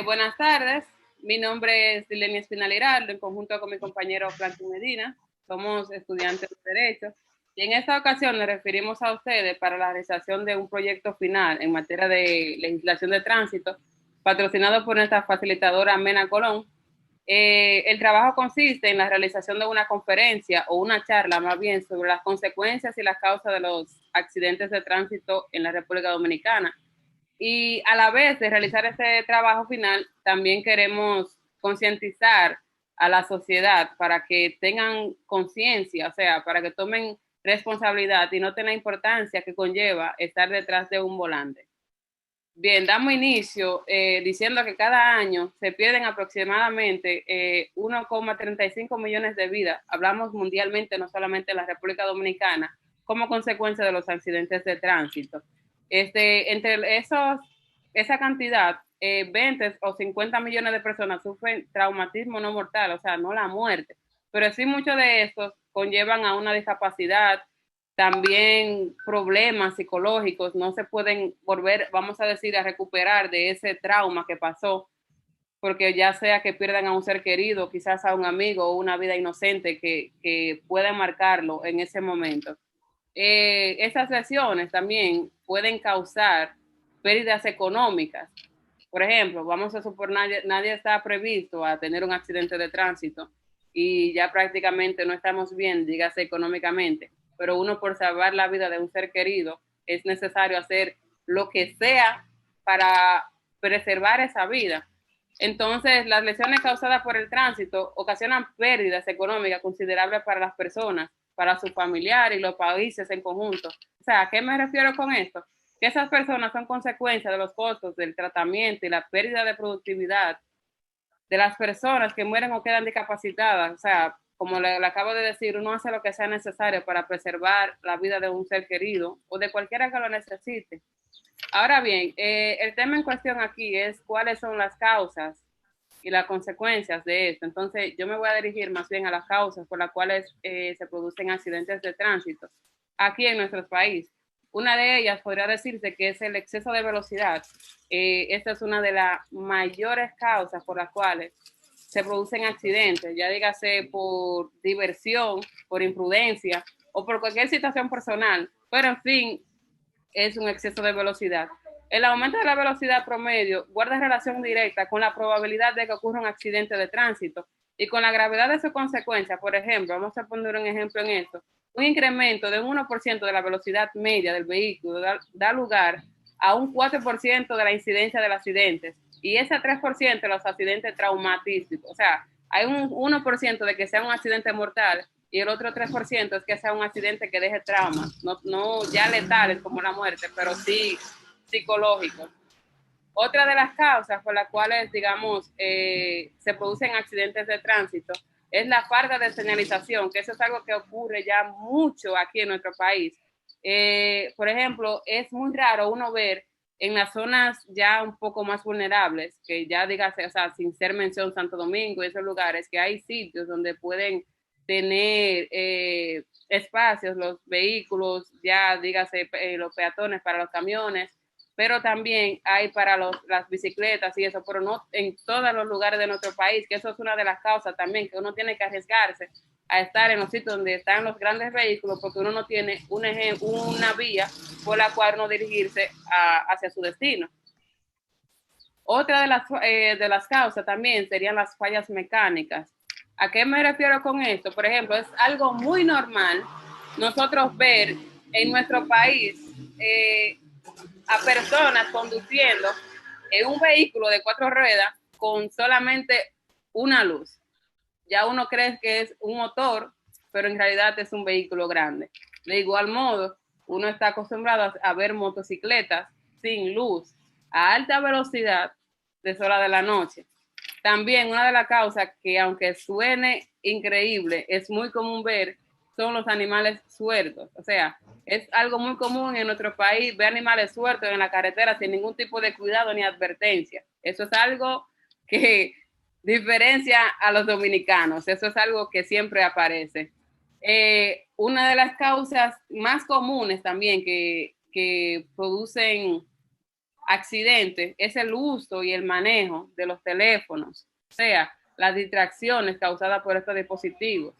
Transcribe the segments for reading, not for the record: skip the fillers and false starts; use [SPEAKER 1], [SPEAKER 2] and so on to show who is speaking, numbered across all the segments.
[SPEAKER 1] Buenas tardes, mi nombre es Dilenia Espinal Hiraldo, en conjunto con mi compañero Franklin Medina, somos estudiantes de Derecho, y en esta ocasión nos referimos a ustedes para la realización de un proyecto final en materia de legislación de tránsito, patrocinado por nuestra facilitadora Mena Colón. El trabajo consiste en la realización de una conferencia o una charla más bien sobre las consecuencias y las causas de los accidentes de tránsito en la República Dominicana. Y a la vez de realizar este trabajo final, también queremos concientizar a la sociedad para que tengan conciencia, o sea, para que tomen responsabilidad y noten la importancia que conlleva estar detrás de un volante. Bien, damos inicio diciendo que cada año se pierden aproximadamente 1,35 millones de vidas, hablamos mundialmente, no solamente en la República Dominicana, como consecuencia de los accidentes de tránsito. Entre esa cantidad, 20 o 50 millones de personas sufren traumatismo no mortal, o sea, no la muerte, pero sí muchos de estos conllevan a una discapacidad, también problemas psicológicos, no se pueden volver, vamos a decir, a recuperar de ese trauma que pasó, porque ya sea que pierdan a un ser querido, quizás a un amigo o una vida inocente que pueda marcarlo en ese momento. Esas lesiones también pueden causar pérdidas económicas. Por ejemplo, vamos a suponer nadie está previsto a tener un accidente de tránsito y ya prácticamente no estamos bien, dígase económicamente, pero uno por salvar la vida de un ser querido es necesario hacer lo que sea para preservar esa vida. Entonces, las lesiones causadas por el tránsito ocasionan pérdidas económicas considerables para las personas, para sus familiares y los países en conjunto. O sea, ¿a qué me refiero con esto? Que esas personas son consecuencia de los costos del tratamiento y la pérdida de productividad de las personas que mueren o quedan discapacitadas. O sea, como le acabo de decir, uno hace lo que sea necesario para preservar la vida de un ser querido o de cualquiera que lo necesite. Ahora bien, el tema en cuestión aquí es cuáles son las causas y las consecuencias de esto. Entonces, yo me voy a dirigir más bien a las causas por las cuales se producen accidentes de tránsito aquí en nuestro país. Una de ellas podría decirse que es el exceso de velocidad. Esta es una de las mayores causas por las cuales se producen accidentes, ya dígase por diversión, por imprudencia o por cualquier situación personal. Pero en fin, es un exceso de velocidad. El aumento de la velocidad promedio guarda relación directa con la probabilidad de que ocurra un accidente de tránsito y con la gravedad de sus consecuencias. Por ejemplo, vamos a poner un ejemplo en esto. Un incremento de un 1% de la velocidad media del vehículo da lugar a un 4% de la incidencia de los accidentes y ese 3% de los accidentes traumatísticos. O sea, hay un 1% de que sea un accidente mortal y el otro 3% es que sea un accidente que deje traumas, no ya letales como la muerte, pero sí psicológicos. Otra de las causas por las cuales, digamos, se producen accidentes de tránsito es la falta de señalización, que eso es algo que ocurre ya mucho aquí en nuestro país. Por ejemplo, es muy raro uno ver en las zonas ya un poco más vulnerables, que ya dígase, o sea, sin ser mención Santo Domingo y esos lugares, que hay sitios donde pueden tener espacios, los vehículos, ya dígase los peatones para los camiones, pero también hay para las bicicletas y eso, pero no en todos los lugares de nuestro país, que eso es una de las causas también, que uno tiene que arriesgarse a estar en los sitios donde están los grandes vehículos, porque uno no tiene una vía por la cual no dirigirse hacia su destino. Otra de las causas también serían las fallas mecánicas. ¿A qué me refiero con esto? Por ejemplo, es algo muy normal nosotros ver en nuestro país a personas conduciendo en un vehículo de 4 ruedas con solamente una luz. Ya uno cree que es un motor, pero en realidad es un vehículo grande. De igual modo, uno está acostumbrado a ver motocicletas sin luz, a alta velocidad, de sola de la noche. También una de las causas que, aunque suene increíble, es muy común ver son los animales sueltos. O sea, es algo muy común en nuestro país ver animales sueltos en la carretera sin ningún tipo de cuidado ni advertencia. Eso es algo que diferencia a los dominicanos. Eso es algo que siempre aparece. Una de las causas más comunes también que producen accidente es el uso y el manejo de los teléfonos, o sea, las distracciones causadas por estos dispositivos.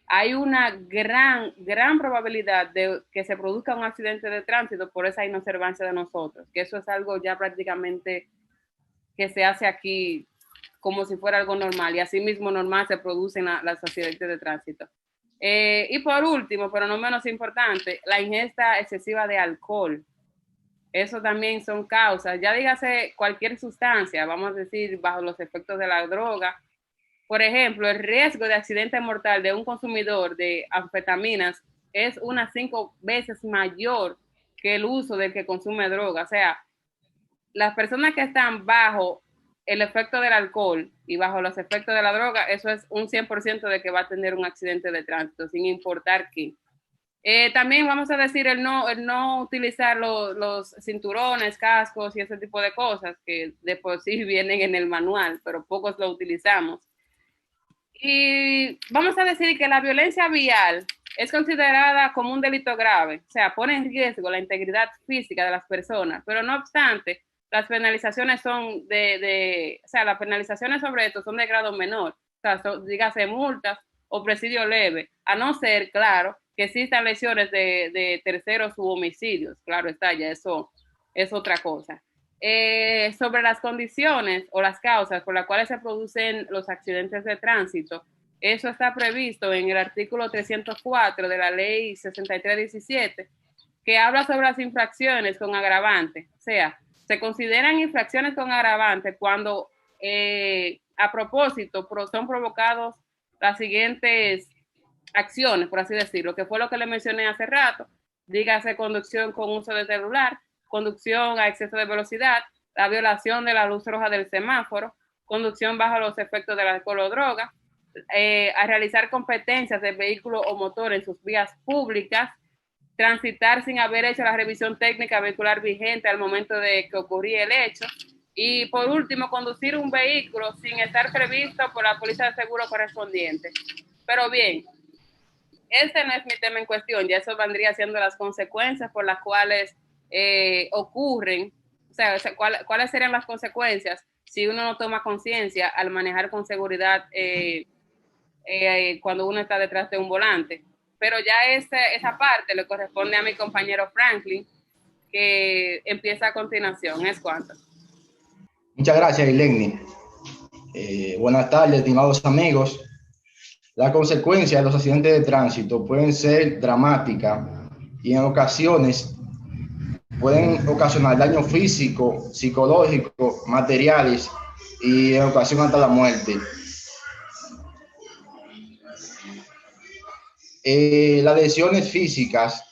[SPEAKER 1] Hay una gran probabilidad de que se produzca un accidente de tránsito por esa inobservancia de nosotros, que eso es algo ya prácticamente que se hace aquí como si fuera algo normal, y así mismo normal se producen los accidentes de tránsito. Y por último, pero no menos importante, la ingesta excesiva de alcohol. Eso también son causas, ya dígase cualquier sustancia, vamos a decir, bajo los efectos de la droga. Por ejemplo, el riesgo de accidente mortal de un consumidor de anfetaminas es unas 5 veces mayor que el uso del que consume droga. O sea, las personas que están bajo el efecto del alcohol y bajo los efectos de la droga, eso es un 100% de que va a tener un accidente de tránsito, sin importar qué. También vamos a decir el no utilizar los cinturones, cascos y ese tipo de cosas que de por sí vienen en el manual, pero pocos lo utilizamos. Y vamos a decir que la violencia vial es considerada como un delito grave, o sea, pone en riesgo la integridad física de las personas, pero no obstante, las penalizaciones son o sea, las penalizaciones sobre esto son de grado menor, o sea, dígase multas o presidio leve, a no ser, claro, que existan lesiones de terceros u homicidios, claro está, ya eso es otra cosa. Sobre las condiciones o las causas por las cuales se producen los accidentes de tránsito, eso está previsto en el artículo 304 de la ley 6317, que habla sobre las infracciones con agravante. O sea, se consideran infracciones con agravante cuando a propósito son provocados las siguientes acciones, por así decirlo, que fue lo que le mencioné hace rato, dígase conducción con uso de celular, conducción a exceso de velocidad, la violación de la luz roja del semáforo, conducción bajo los efectos del alcohol o droga, a realizar competencias de vehículo o motor en sus vías públicas, transitar sin haber hecho la revisión técnica vehicular vigente al momento de que ocurría el hecho, y por último, conducir un vehículo sin estar previsto por la póliza de seguro correspondiente. Pero bien, este no es mi tema en cuestión, ya eso vendría siendo las consecuencias por las cuales ocurren, o sea, cuáles serían las consecuencias si uno no toma conciencia al manejar con seguridad cuando uno está detrás de un volante. Pero ya esa parte le corresponde a mi compañero Franklin, que empieza a continuación. ¿Es cuanto?
[SPEAKER 2] Muchas gracias, Ileni. Buenas tardes, estimados amigos. Las consecuencias de los accidentes de tránsito pueden ser dramáticas y en ocasiones pueden ocasionar daño físico, psicológico, materiales y en ocasiones hasta la muerte. Las lesiones físicas,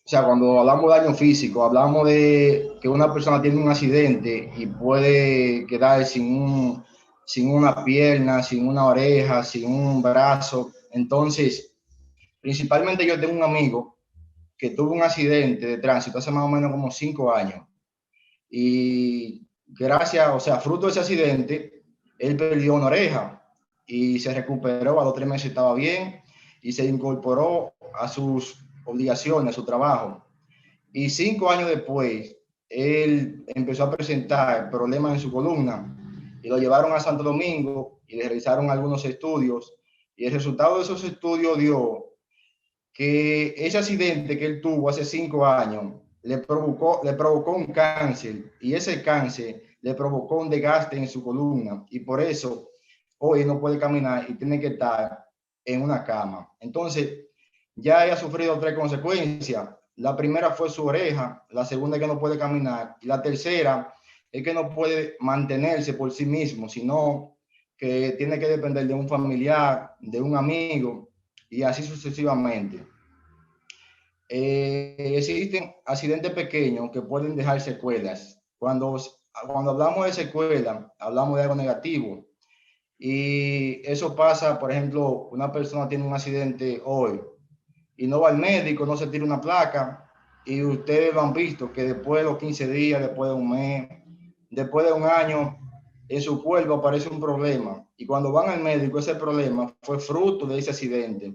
[SPEAKER 2] o sea, cuando hablamos de daño físico, hablamos de que una persona tiene un accidente y puede quedar sin una pierna, sin una oreja, sin un brazo. Entonces, principalmente yo tengo un amigo que tuvo un accidente de tránsito hace más o menos como 5 años. Y gracias, o sea, fruto de ese accidente, él perdió una oreja y se recuperó, a los 3 meses estaba bien y se incorporó a sus obligaciones, a su trabajo. Y 5 años después, él empezó a presentar problemas en su columna y lo llevaron a Santo Domingo y le realizaron algunos estudios. Y el resultado de esos estudios dio que ese accidente que él tuvo hace 5 años le provocó un cáncer, y ese cáncer le provocó un desgaste en su columna, y por eso hoy no puede caminar y tiene que estar en una cama. Entonces, ya ella ha sufrido 3 consecuencias. La primera fue su oreja, la segunda es que no puede caminar, y la tercera es que no puede mantenerse por sí mismo, sino que tiene que depender de un familiar, de un amigo, y así sucesivamente. Existen accidentes pequeños que pueden dejar secuelas. Cuando hablamos de secuelas, hablamos de algo negativo. Y eso pasa, por ejemplo, una persona tiene un accidente hoy y no va al médico, no se tira una placa, y ustedes lo han visto que después de los 15 días, después de un mes, después de un año, en su cuerpo aparece un problema. Y cuando van al médico, ese problema fue fruto de ese accidente.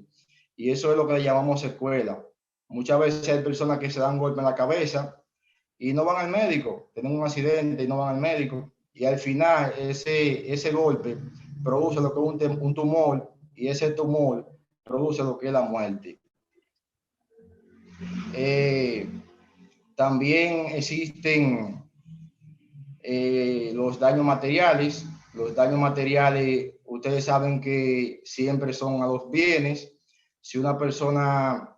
[SPEAKER 2] Y eso es lo que le llamamos secuela. Muchas veces hay personas que se dan golpe en la cabeza y no van al médico, tienen un accidente y no van al médico, y al final ese golpe produce lo que es un tumor, y ese tumor produce lo que es la muerte. También existen los daños materiales. Los daños materiales, ustedes saben que siempre son a los bienes. Si una persona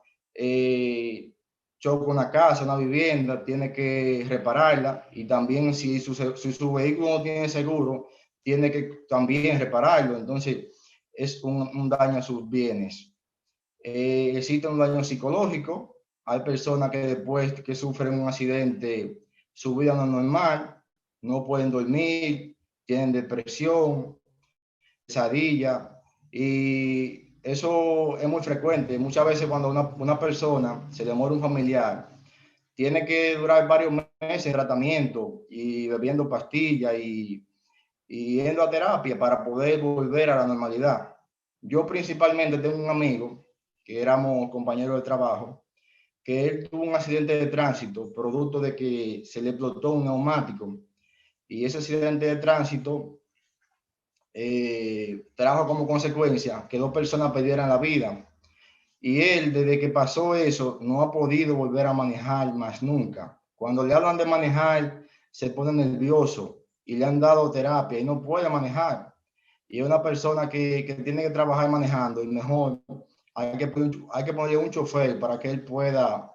[SPEAKER 2] choca una casa, una vivienda, tiene que repararla, y también si su vehículo no tiene seguro, tiene que también repararlo. Entonces, es un daño a sus bienes. Existe un daño psicológico. Hay personas que después que sufren un accidente, su vida no es normal, no pueden dormir, tienen depresión, pesadilla, y eso es muy frecuente. Muchas veces cuando una persona se le muere un familiar, tiene que durar varios meses en tratamiento y bebiendo pastillas y yendo a terapia para poder volver a la normalidad. Yo principalmente tengo un amigo que éramos compañeros de trabajo, que él tuvo un accidente de tránsito producto de que se le explotó un neumático, y ese accidente de tránsito trajo como consecuencia que 2 personas perdieran la vida, y él, desde que pasó eso, no ha podido volver a manejar más nunca. Cuando le hablan de manejar, se pone nervioso, y le han dado terapia y no puede manejar. Y es una persona que tiene que trabajar manejando, y mejor hay que ponerle un chofer para que él pueda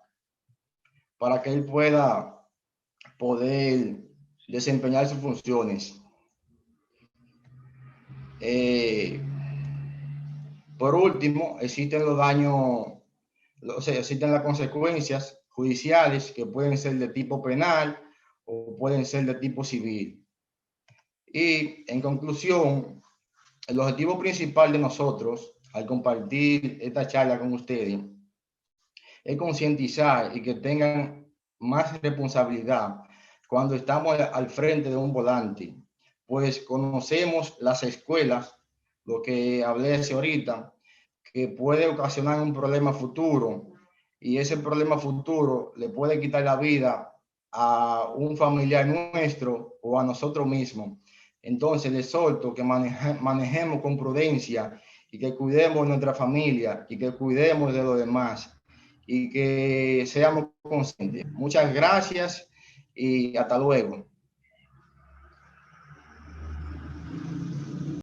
[SPEAKER 2] poder desempeñar sus funciones. Por último, existen los daños, o sea, existen las consecuencias judiciales que pueden ser de tipo penal o pueden ser de tipo civil. Y en conclusión, el objetivo principal de nosotros al compartir esta charla con ustedes es concientizar y que tengan más responsabilidad cuando estamos al frente de un volante, pues conocemos las escuelas, lo que hablé hace ahorita, que puede ocasionar un problema futuro, y ese problema futuro le puede quitar la vida a un familiar nuestro o a nosotros mismos. Entonces les exhorto que manejemos con prudencia y que cuidemos de nuestra familia y que cuidemos de los demás y que seamos conscientes. Muchas gracias y hasta luego.